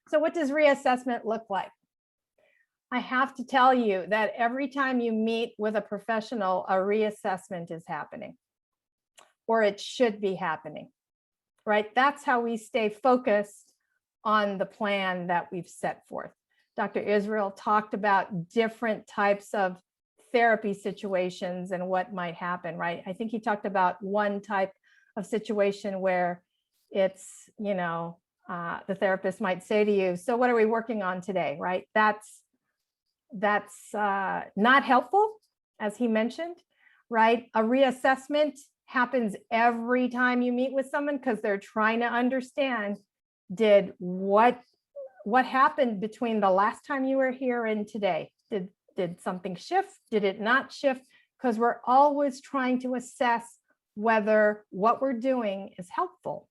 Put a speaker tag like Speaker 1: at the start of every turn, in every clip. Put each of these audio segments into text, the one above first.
Speaker 1: So what does reassessment look like? I have to tell you that every time you meet with a professional, a reassessment is happening, or it should be happening, right? That's how we stay focused on the plan that we've set forth. Dr. Israel talked about different types of therapy situations and what might happen, right? I think he talked about one type of situation where it's, the therapist might say to you, so what are we working on today, right? That's not helpful, as he mentioned, right? A reassessment happens every time you meet with someone because they're trying to understand, what happened between the last time you were here and today? Did something shift? Did it not shift? Because we're always trying to assess whether what we're doing is helpful,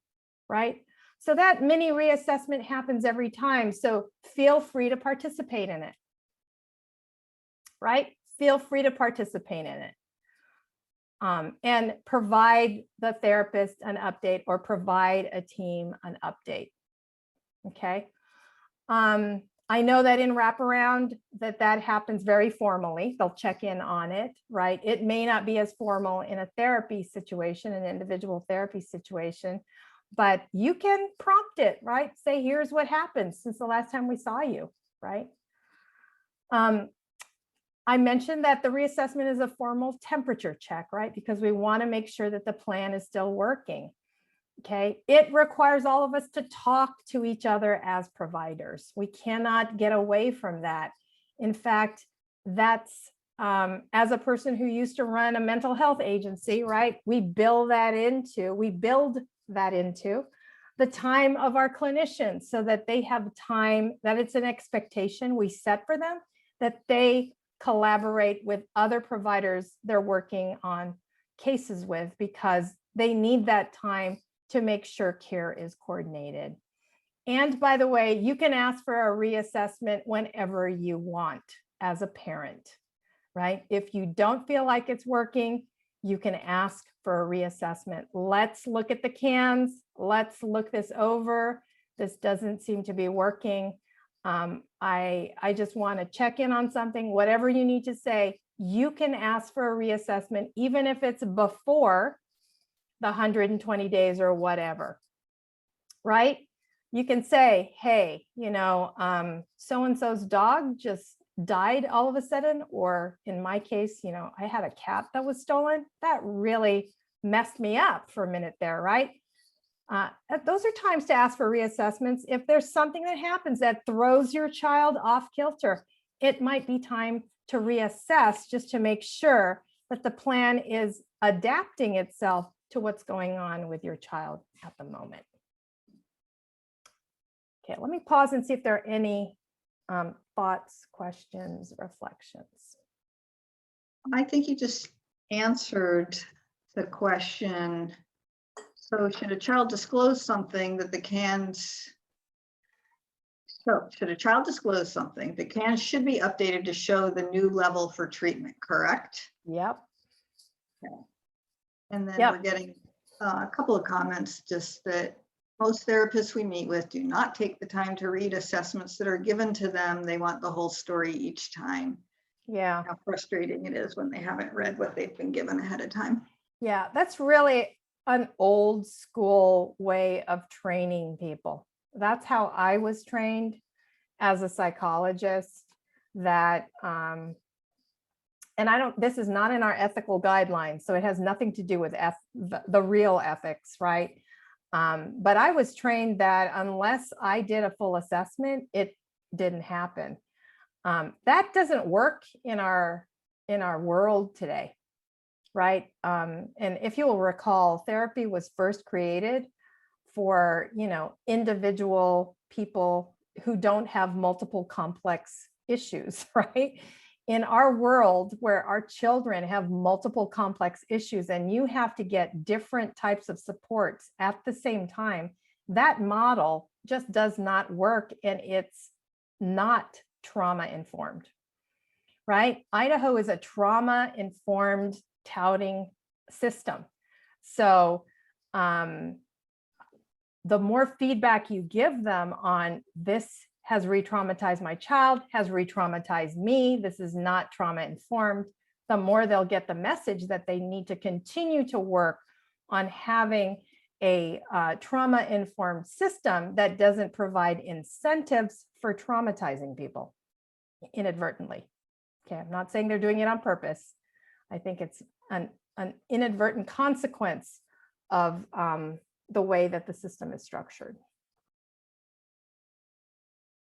Speaker 1: right? So that mini reassessment happens every time. So feel free to participate in it, right? Feel free to participate in it. And provide the therapist an update or provide a team an update. Okay. I know that in wraparound that happens very formally. They'll check in on it, right? It may not be as formal in a therapy situation, an individual therapy situation, but you can prompt it, right? Say, here's what happened since the last time we saw you, right? I mentioned that the reassessment is a formal temperature check, right? Because we want to make sure that the plan is still working. Okay, it requires all of us to talk to each other as providers. We cannot get away from that. In fact, that's as a person who used to run a mental health agency, right? We build that into the time of our clinicians so that they have time, that it's an expectation we set for them, that they collaborate with other providers they're working on cases with, because they need that time to make sure care is coordinated. And by the way, you can ask for a reassessment whenever you want as a parent, right? If you don't feel like it's working, you can ask for a reassessment. Let's look at the cans. Let's look this over. This doesn't seem to be working. I just want to check in on something. Whatever you need to say, you can ask for a reassessment, even if it's before the 120 days or whatever, right? You can say, hey, so-and-so's dog just died all of a sudden, or in my case, I had a cat that was stolen. That really messed me up for a minute there, right? Those are times to ask for reassessments. If there's something that happens that throws your child off kilter, it might be time to reassess just to make sure that the plan is adapting itself to what's going on with your child at the moment. Okay, let me pause and see if there are any thoughts, questions, reflections.
Speaker 2: I think you just answered the question. So should a child disclose something that the cans, should a child disclose something, the cans should be updated to show the new level for treatment, correct?
Speaker 1: Yep.
Speaker 2: Okay. And then we're getting a couple of comments just that most therapists we meet with do not take the time to read assessments that are given to them. They want the whole story each time.
Speaker 1: Yeah.
Speaker 2: How frustrating it is when they haven't read what they've been given ahead of time.
Speaker 1: Yeah, that's really an old school way of training people. That's how I was trained as a psychologist, that and this is not in our ethical guidelines, so it has nothing to do with the real ethics, right? But I was trained that unless I did a full assessment, it didn't happen. That doesn't work in our world today, right? And if you will recall, therapy was first created for, individual people who don't have multiple complex issues, right? In our world where our children have multiple complex issues and you have to get different types of supports at the same time, that model just does not work, and it's not trauma informed, right? Idaho is a trauma informed touting system. So the more feedback you give them on this has re-traumatized my child, has re-traumatized me, this is not trauma informed, the more they'll get the message that they need to continue to work on having a trauma-informed system that doesn't provide incentives for traumatizing people inadvertently. Okay, I'm not saying they're doing it on purpose. I think it's an inadvertent consequence of the way that the system is structured.